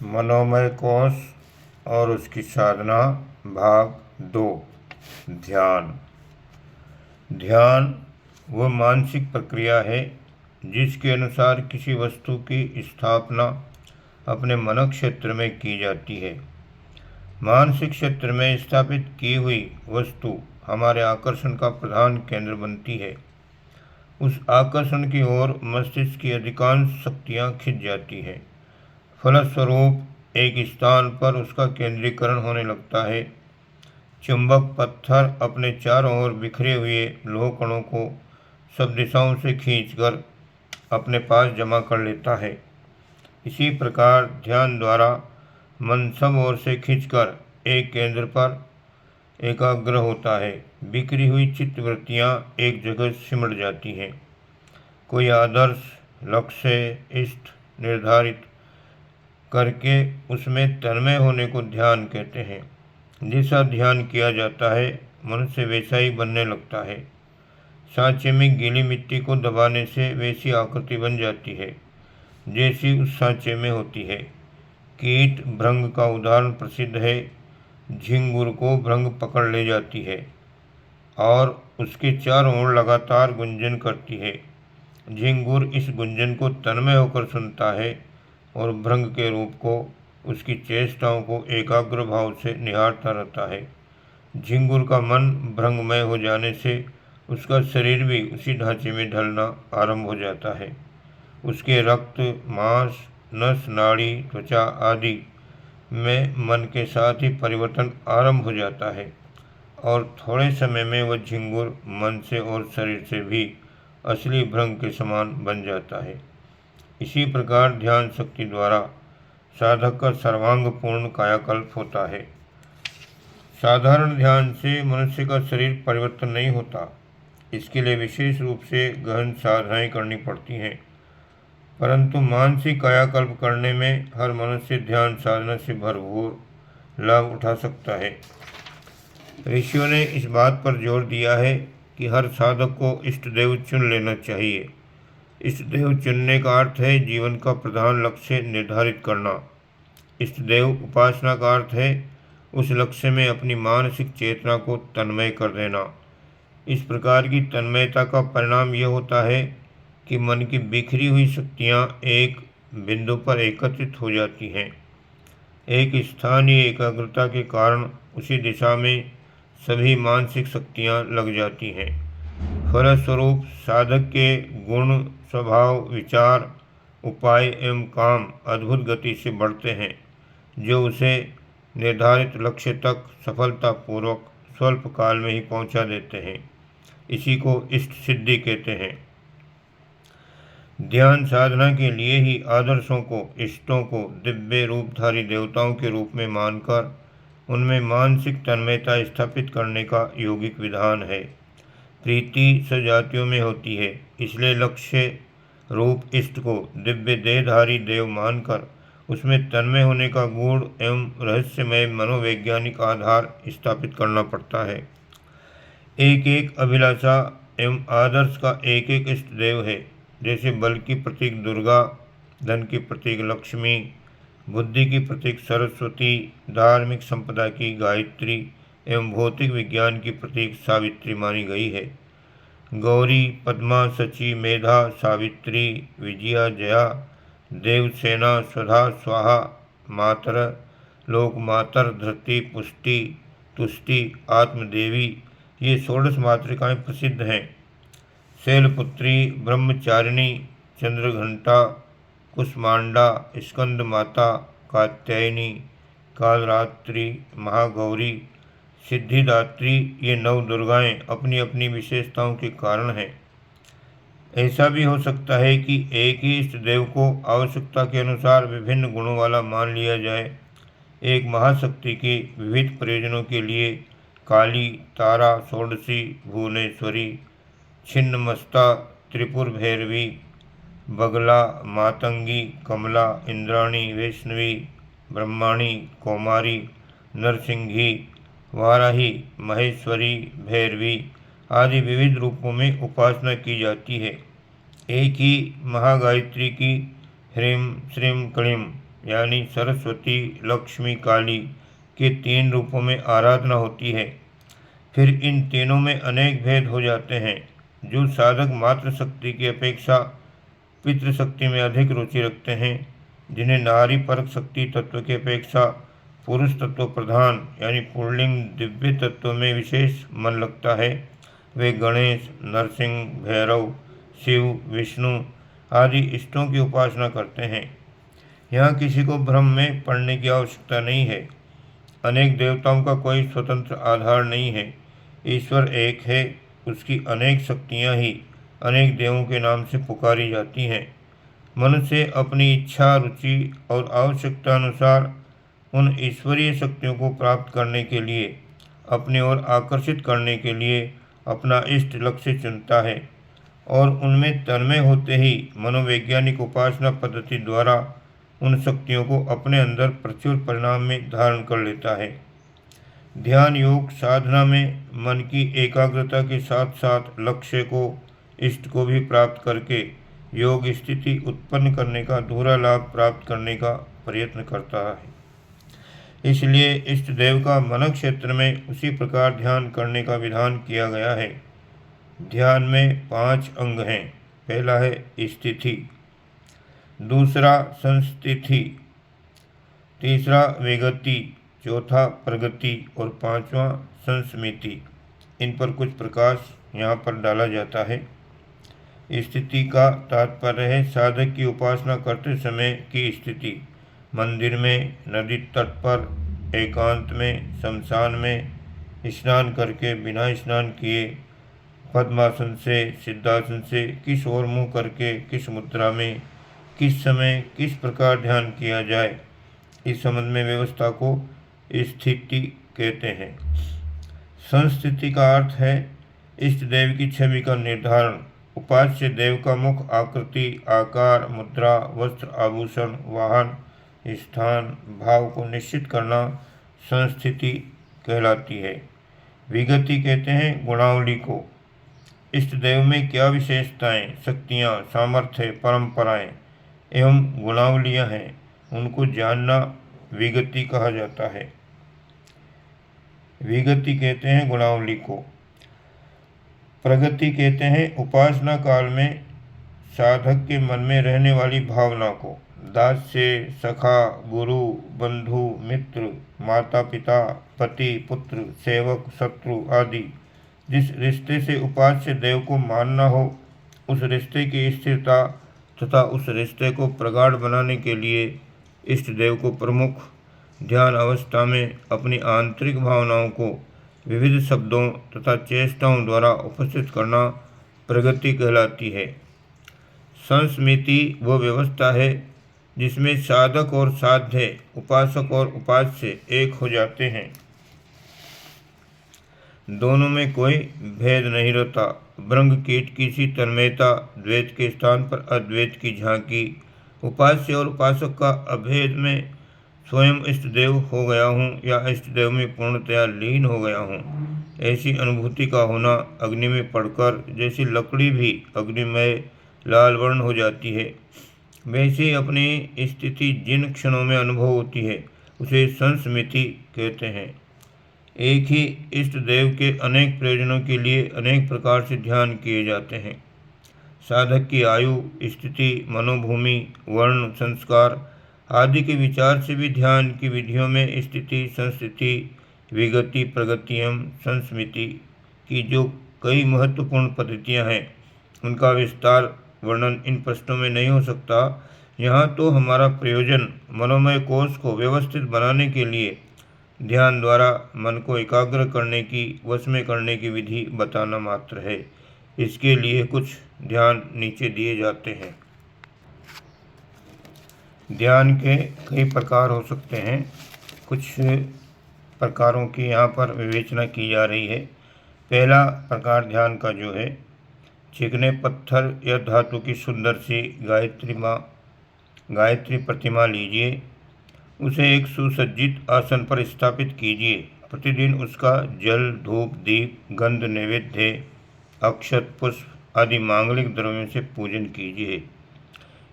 मनोमय कोश और उसकी साधना भाग 2। ध्यान। ध्यान वह मानसिक प्रक्रिया है जिसके अनुसार किसी वस्तु की स्थापना अपने मन क्षेत्र में की जाती है। मानसिक क्षेत्र में स्थापित की हुई वस्तु हमारे आकर्षण का प्रधान केंद्र बनती है। उस आकर्षण की ओर मस्तिष्क की अधिकांश शक्तियाँ खिंच जाती हैं। फलस्वरूप एक स्थान पर उसका केंद्रीकरण होने लगता है। चुंबक पत्थर अपने चारों ओर बिखरे हुए लोह कणों को सब दिशाओं से खींचकर अपने पास जमा कर लेता है। इसी प्रकार ध्यान द्वारा मन सब ओर से खींचकर एक केंद्र पर एकाग्र होता है। बिखरी हुई चित्तवृत्तियाँ एक जगह सिमट जाती हैं। कोई आदर्श लक्ष्य इष्ट निर्धारित करके उसमें तन्मय होने को ध्यान कहते हैं। जैसा ध्यान किया जाता है मनुष्य वैसा ही बनने लगता है। सांचे में गीली मिट्टी को दबाने से वैसी आकृति बन जाती है जैसी उस सांचे में होती है। कीट भृंग का उदाहरण प्रसिद्ध है। झिंगुर को भृंग पकड़ ले जाती है और उसके चारों ओर लगातार गुंजन करती है। झिंगुर इस गुंजन को तन्मय होकर सुनता है और भृंग के रूप को उसकी चेष्टाओं को एकाग्र भाव से निहारता रहता है। झिंगुर का मन भृंगमय हो जाने से उसका शरीर भी उसी ढांचे में ढलना आरंभ हो जाता है। उसके रक्त मांस नस नाड़ी त्वचा आदि में मन के साथ ही परिवर्तन आरंभ हो जाता है और थोड़े समय में वह झिंगुर मन से और शरीर से भी असली भृंग के समान बन जाता है। इसी प्रकार ध्यान शक्ति द्वारा साधक का सर्वांगपूर्ण कायाकल्प होता है। साधारण ध्यान से मनुष्य का शरीर परिवर्तन नहीं होता। इसके लिए विशेष रूप से गहन साधनाएं करनी पड़ती हैं। परंतु मानसिक कायाकल्प करने में हर मनुष्य ध्यान साधना से भरपूर लाभ उठा सकता है। ऋषियों ने इस बात पर जोर दिया है कि हर साधक को इष्ट देव चुन लेना चाहिए। इष्ट देव चुनने का अर्थ है जीवन का प्रधान लक्ष्य निर्धारित करना। इष्ट देव उपासना का अर्थ है उस लक्ष्य में अपनी मानसिक चेतना को तन्मय कर देना। इस प्रकार की तन्मयता का परिणाम यह होता है कि मन की बिखरी हुई शक्तियाँ एक बिंदु पर एकत्रित हो जाती हैं। एक स्थानीय एकाग्रता के कारण उसी दिशा में सभी मानसिक शक्तियाँ लग जाती हैं। फलस्वरूप साधक के गुण स्वभाव विचार उपाय एवं काम अद्भुत गति से बढ़ते हैं जो उसे निर्धारित लक्ष्य तक सफलतापूर्वक स्वल्प काल में ही पहुंचा देते हैं। इसी को इष्ट सिद्धि कहते हैं। ध्यान साधना के लिए ही आदर्शों को इष्टों को दिव्य रूपधारी देवताओं के रूप में मानकर उनमें मानसिक तन्मयता स्थापित करने का यौगिक विधान है। प्रीति सजातियों में होती है, इसलिए लक्ष्य रूप इष्ट को दिव्य देहधारी देव मानकर उसमें तन्मय होने का गूढ़ एवं रहस्यमय मनोवैज्ञानिक आधार स्थापित करना पड़ता है। एक एक अभिलाषा एवं आदर्श का एक एक इष्ट देव है। जैसे बल की प्रतीक दुर्गा, धन की प्रतीक लक्ष्मी, बुद्धि की प्रतीक सरस्वती, धार्मिक संपदा की गायत्री एवं भौतिक विज्ञान की प्रतीक सावित्री मानी गई है। गौरी पद्मा सची मेधा सावित्री विजया जया देवसेना स्वधा स्वाहा मातर लोकमातर धृति पुष्टि तुष्टि आत्मदेवी ये षोडश मातृकाएँ प्रसिद्ध हैं। शैलपुत्री ब्रह्मचारिणी चंद्रघंटा कुष्मांडा स्कंद माता कात्यायनी कालरात्रि महागौरी सिद्धिदात्री ये 9 दुर्गाएं अपनी अपनी विशेषताओं के कारण हैं। ऐसा भी हो सकता है कि एक ही इष्ट देव को आवश्यकता के अनुसार विभिन्न गुणों वाला मान लिया जाए। एक महाशक्ति के विविध प्रयोजनों के लिए काली, तारा, षोडशी, भुवनेश्वरी, छिन्नमस्ता, त्रिपुर भैरवी, बगला, मातंगी, कमला, इंद्राणी, वैष्णवी, ब्रह्माणी, कौमारी, नरसिंही, वाराही, महेश्वरी, भैरवी आदि विविध रूपों में उपासना की जाती है। एक ही महागायत्री की ह्रीं श्रीं क्लीं यानी सरस्वती, लक्ष्मी, काली के 3 रूपों में आराधना होती है। फिर इन तीनों में अनेक भेद हो जाते हैं। जो साधक मातृ शक्ति की अपेक्षा पितृशक्ति में अधिक रुचि रखते हैं, जिन्हें नारी परक शक्ति तत्व की अपेक्षा पुरुष तत्व प्रधान यानी पुल्लिंग दिव्य तत्व में विशेष मन लगता है, वे गणेश, नरसिंह, भैरव, शिव, विष्णु आदि इष्टों की उपासना करते हैं। यहाँ किसी को भ्रम में पड़ने की आवश्यकता नहीं है। अनेक देवताओं का कोई स्वतंत्र आधार नहीं है। ईश्वर एक है, उसकी अनेक शक्तियाँ ही अनेक देवों के नाम से पुकारी जाती हैं। मनुष्य अपनी इच्छा, रुचि और आवश्यकता अनुसार उन ईश्वरीय शक्तियों को प्राप्त करने के लिए, अपनी ओर आकर्षित करने के लिए अपना इष्ट लक्ष्य चुनता है और उनमें तन्मय होते ही मनोवैज्ञानिक उपासना पद्धति द्वारा उन शक्तियों को अपने अंदर प्रचुर परिणाम में धारण कर लेता है। ध्यान योग साधना में मन की एकाग्रता के साथ साथ लक्ष्य को, इष्ट को भी प्राप्त करके योग स्थिति उत्पन्न करने का दोहरा लाभ प्राप्त करने का प्रयत्न करता है। इसलिए इष्ट देव का मन क्षेत्र में उसी प्रकार ध्यान करने का विधान किया गया है। ध्यान में 5 अंग हैं। पहला है स्थिति, दूसरा संस्थिति, तीसरा विगति, चौथा प्रगति और 5वां संस्मिति। इन पर कुछ प्रकाश यहाँ पर डाला जाता है। स्थिति का तात्पर्य है साधक की उपासना करते समय की स्थिति। मंदिर में, नदी तट पर, एकांत में, शमशान में, स्नान करके, बिना स्नान किए, पद्मासन से, सिद्धासन से, किस ओर मुँह करके, किस मुद्रा में, किस समय, किस प्रकार ध्यान किया जाए, इस संबंध में व्यवस्था को स्थिति कहते हैं। संस्थिति का अर्थ है इष्ट देव की छवि का निर्धारण। उपास्य देव का मुख, आकृति, आकार, मुद्रा, वस्त्र, आभूषण, वाहन, स्थान, भाव को निश्चित करना संस्थिति कहलाती है। विगति कहते हैं गुणावली को। इष्ट देव में क्या विशेषताएं, शक्तियां, सामर्थ्य, परंपराएं एवं गुणावलियां हैं, उनको जानना विगति कहा जाता है। विगति कहते हैं गुणावली को। प्रगति कहते हैं उपासना काल में साधक के मन में रहने वाली भावना को। दास्य, सखा, गुरु, बंधु, मित्र, माता पिता, पति, पुत्र, सेवक, शत्रु आदि जिस रिश्ते से उपास्य देव को मानना हो, उस रिश्ते की स्थिरता तथा उस रिश्ते को प्रगाढ़ बनाने के लिए इष्ट देव को प्रमुख ध्यान अवस्था में अपनी आंतरिक भावनाओं को विविध शब्दों तथा चेष्टाओं द्वारा उपस्थित करना प्रगति कहलाती है। संस्मिति वह व्यवस्था है जिसमें साधक और साध्य, उपासक और उपास्य एक हो जाते हैं। दोनों में कोई भेद नहीं रहता। भृंग कीट की सी तन्मयता, द्वैत के स्थान पर अद्वैत की झांकी। उपास्य और उपासक का अभेद में स्वयं इष्ट देव हो गया हूँ या इष्ट देव में पूर्णतया लीन हो गया हूँ, ऐसी अनुभूति का होना अग्नि में पड़कर जैसी लकड़ी भी अग्निमय लाल वर्ण हो जाती है, वैसे ही अपनी स्थिति जिन क्षणों में अनुभव होती है उसे संस्मिति कहते हैं। एक ही इष्ट देव के अनेक प्रयोजनों के लिए अनेक प्रकार से ध्यान किए जाते हैं। साधक की आयु, स्थिति, मनोभूमि, वर्ण, संस्कार आदि के विचार से भी ध्यान की विधियों में स्थिति, संस्थिति, विगति, प्रगति एवं संस्मिति की जो कई महत्वपूर्ण पद्धतियां हैं, उनका विस्तार वर्णन इन प्रश्नों में नहीं हो सकता। यहाँ तो हमारा प्रयोजन मनोमय कोश को व्यवस्थित बनाने के लिए ध्यान द्वारा मन को एकाग्र करने की, वश में करने की विधि बताना मात्र है। इसके लिए कुछ ध्यान नीचे दिए जाते हैं। ध्यान के कई प्रकार हो सकते हैं। कुछ प्रकारों की यहाँ पर विवेचना की जा रही है। पहला प्रकार ध्यान का जो है, चिकने पत्थर या धातु की सुंदर सी गायत्री प्रतिमा लीजिए, उसे एक सुसज्जित आसन पर स्थापित कीजिए। प्रतिदिन उसका जल, धूप, दीप, गंध, नैवेद्य, अक्षत, पुष्प आदि मांगलिक द्रव्यों से पूजन कीजिए।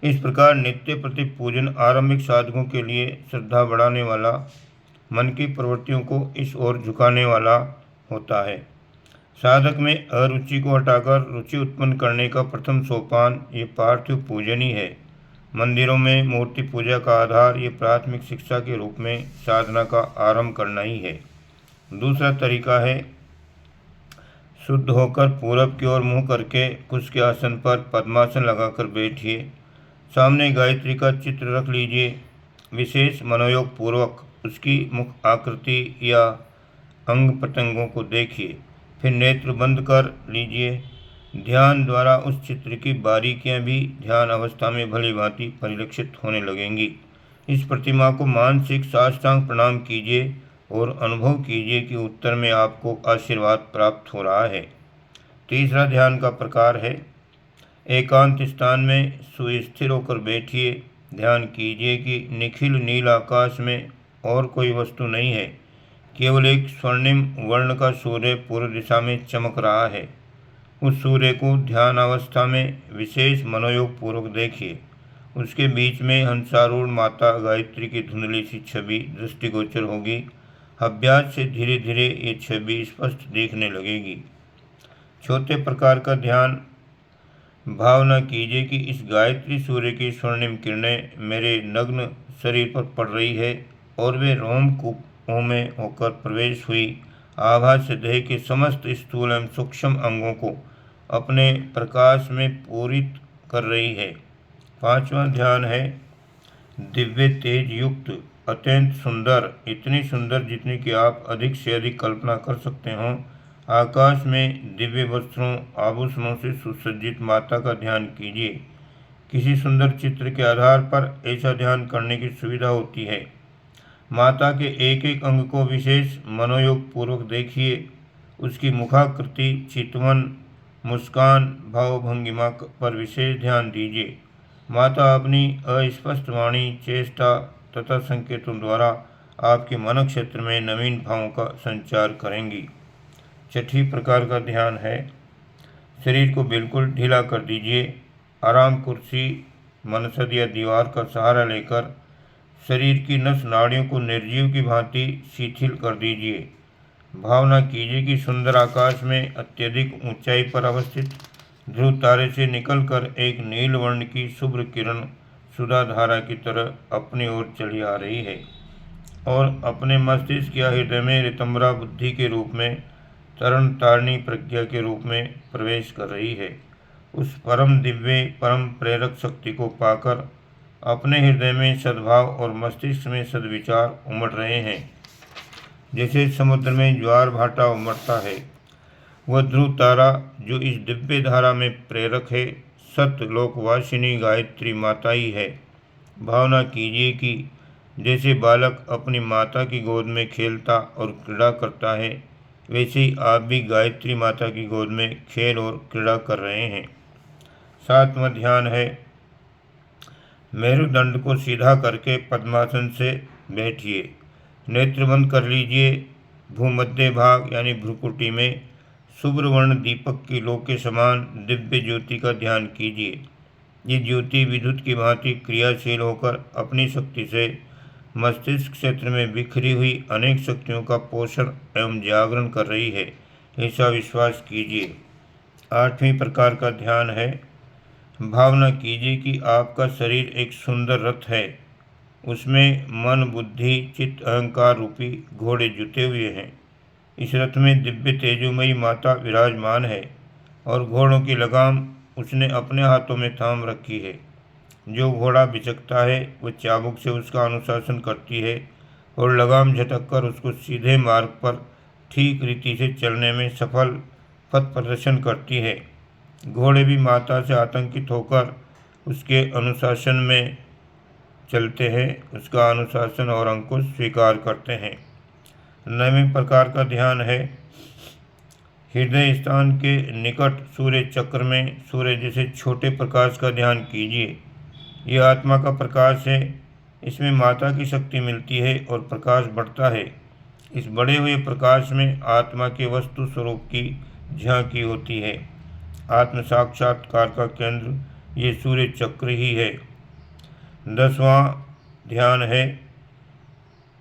इस प्रकार नित्य प्रति पूजन आरंभिक साधकों के लिए श्रद्धा बढ़ाने वाला, मन की प्रवृत्तियों को इस ओर झुकाने वाला होता है। साधक में अरुचि को हटाकर रुचि उत्पन्न करने का प्रथम सोपान ये पार्थिव पूजन ही है। मंदिरों में मूर्ति पूजा का आधार ये प्राथमिक शिक्षा के रूप में साधना का आरंभ करना ही है। दूसरा तरीका है, शुद्ध होकर पूरब की ओर मुँह करके कुश के आसन पर पद्मासन लगाकर बैठिए। सामने गायत्री का चित्र रख लीजिए। विशेष मनोयोग पूर्वक उसकी मुख आकृति या अंग प्रत्यंगों को देखिए। फिर नेत्र बंद कर लीजिए। ध्यान द्वारा उस चित्र की बारीकियां भी ध्यान अवस्था में भली भांति परिलक्षित होने लगेंगी। इस प्रतिमा को मानसिक साष्टांग प्रणाम कीजिए और अनुभव कीजिए कि उत्तर में आपको आशीर्वाद प्राप्त हो रहा है। तीसरा ध्यान का प्रकार है, एकांत स्थान में सुस्थिर होकर बैठिए। ध्यान कीजिए कि निखिल नील आकाश में और कोई वस्तु नहीं है, केवल एक स्वर्णिम वर्ण का सूर्य पूर्व दिशा में चमक रहा है। उस सूर्य को ध्यान अवस्था में विशेष मनोयोग पूर्वक देखिए। उसके बीच में हंसारूढ़ माता गायत्री की धुंधली सी छवि दृष्टिगोचर होगी। अभ्यास से धीरे धीरे ये छवि स्पष्ट दिखने लगेगी। चौथे प्रकार का ध्यान, भावना कीजिए कि इस गायत्री सूर्य की स्वर्णिम किरणें मेरे नग्न शरीर पर पड़ रही है और वे रोमकूपों में होकर प्रवेश हुई आभा से देह के समस्त स्थूल एवं सूक्ष्म अंगों को अपने प्रकाश में पूरित कर रही है। पांचवा ध्यान है, दिव्य तेज युक्त अत्यंत सुंदर, इतनी सुंदर जितनी कि आप अधिक से अधिक कल्पना कर सकते हों, आकाश में दिव्य वस्त्रों आभूषणों से सुसज्जित माता का ध्यान कीजिए। किसी सुंदर चित्र के आधार पर ऐसा ध्यान करने की सुविधा होती है। माता के एक एक अंग को विशेष मनोयोग पूर्वक देखिए। उसकी मुखाकृति, चितवन, मुस्कान, भावभंगिमा पर विशेष ध्यान दीजिए। माता अपनी अस्पष्ट वाणी, चेष्टा तथा संकेतों द्वारा आपके मन क्षेत्र में नवीन भावों का संचार करेंगी। छठी प्रकार का ध्यान है, शरीर को बिल्कुल ढीला कर दीजिए। आराम कुर्सी, मनसद या दीवार का सहारा लेकर शरीर की नस नाड़ियों को निर्जीव की भांति शिथिल कर दीजिए। भावना कीजिए कि सुंदर आकाश में अत्यधिक ऊंचाई पर अवस्थित ध्रुव तारे से निकलकर एक नील वर्ण की शुभ्र किरण सुधा धारा की तरह अपनी ओर चली आ रही है और अपने मस्तिष्क या हृदय में ऋतंबरा बुद्धि के रूप में तरण तारणी प्रज्ञा के रूप में प्रवेश कर रही है। उस परम दिव्य परम प्रेरक शक्ति को पाकर अपने हृदय में सद्भाव और मस्तिष्क में सद्विचार उमड़ रहे हैं। जैसे समुद्र में ज्वार भाटा उमड़ता है, वह ध्रुव तारा जो इस दिव्य धारा में प्रेरक है, सत्यलोकवासिनी गायत्री माता ही है। भावना कीजिए कि जैसे बालक अपनी माता की गोद में खेलता और क्रीड़ा करता है, वैसे ही आप भी गायत्री माता की गोद में खेल और क्रीड़ा कर रहे हैं। सातवां ध्यान है, मेरुदंड को सीधा करके पद्मासन से बैठिए। नेत्र बंद कर लीजिए। भूमध्य भाग यानी भ्रुकुटी में शुभ्र वर्ण दीपक की लो के समान दिव्य ज्योति का ध्यान कीजिए। ये ज्योति विद्युत की भांति क्रियाशील होकर अपनी शक्ति से मस्तिष्क क्षेत्र में बिखरी हुई अनेक शक्तियों का पोषण एवं जागरण कर रही है, ऐसा विश्वास कीजिए। आठवीं प्रकार का ध्यान है, भावना कीजिए कि आपका शरीर एक सुंदर रथ है। उसमें मन, बुद्धि, चित्त, अहंकार रूपी घोड़े जुते हुए हैं। इस रथ में दिव्य तेजोमयी माता विराजमान है और घोड़ों की लगाम उसने अपने हाथों में थाम रखी है। जो घोड़ा बिचकता है वह चाबुक से उसका अनुशासन करती है और लगाम झटक कर उसको सीधे मार्ग पर ठीक रीति से चलने में सफल पथ प्रदर्शन करती है। घोड़े भी माता से आतंकित होकर उसके अनुशासन में चलते हैं, उसका अनुशासन और अंकुश स्वीकार करते हैं। नवीं प्रकार का ध्यान है, हृदय स्थान के निकट सूर्य चक्र में सूर्य जैसे छोटे प्रकाश का ध्यान कीजिए। यह आत्मा का प्रकाश है। इसमें माता की शक्ति मिलती है और प्रकाश बढ़ता है। इस बढ़े हुए प्रकाश में आत्मा के वस्तु स्वरूप की झांकी होती है। आत्म साक्षात्कार का केंद्र ये सूर्य चक्र ही है। 10वां ध्यान है।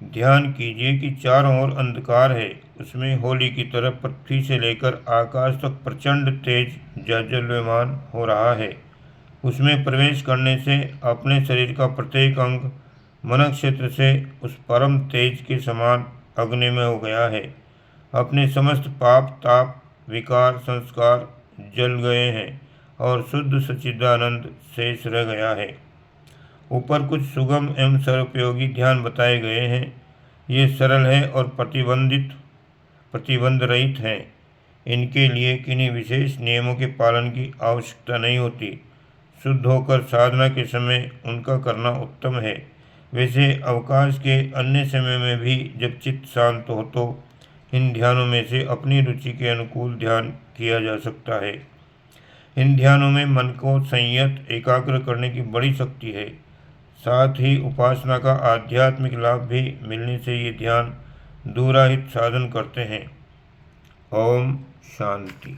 ध्यान कीजिए कि चारों ओर अंधकार है, उसमें होली की तरह पृथ्वी से लेकर आकाश तक प्रचंड तेज जाज्वल्यमान हो रहा है। उसमें प्रवेश करने से अपने शरीर का प्रत्येक अंग मन क्षेत्र से उस परम तेज के समान अग्निमय हो गया है। अपने समस्त पाप ताप विकार संस्कार जल गए हैं और शुद्ध सच्चिदानंद शेष रह गया है। ऊपर कुछ सुगम एवं सर्वोपयोगी ध्यान बताए गए हैं। ये सरल है और प्रतिबंध रहित हैं। इनके लिए किन्हीं विशेष नियमों के पालन की आवश्यकता नहीं होती। शुद्ध होकर साधना के समय उनका करना उत्तम है। वैसे अवकाश के अन्य समय में भी जब चित्त शांत हो तो इन ध्यानों में से अपनी रुचि के अनुकूल ध्यान किया जा सकता है। इन ध्यानों में मन को संयत एकाग्र करने की बड़ी शक्ति है। साथ ही उपासना का आध्यात्मिक लाभ भी मिलने से ये ध्यान दूराहित साधन करते हैं। ओम शांति।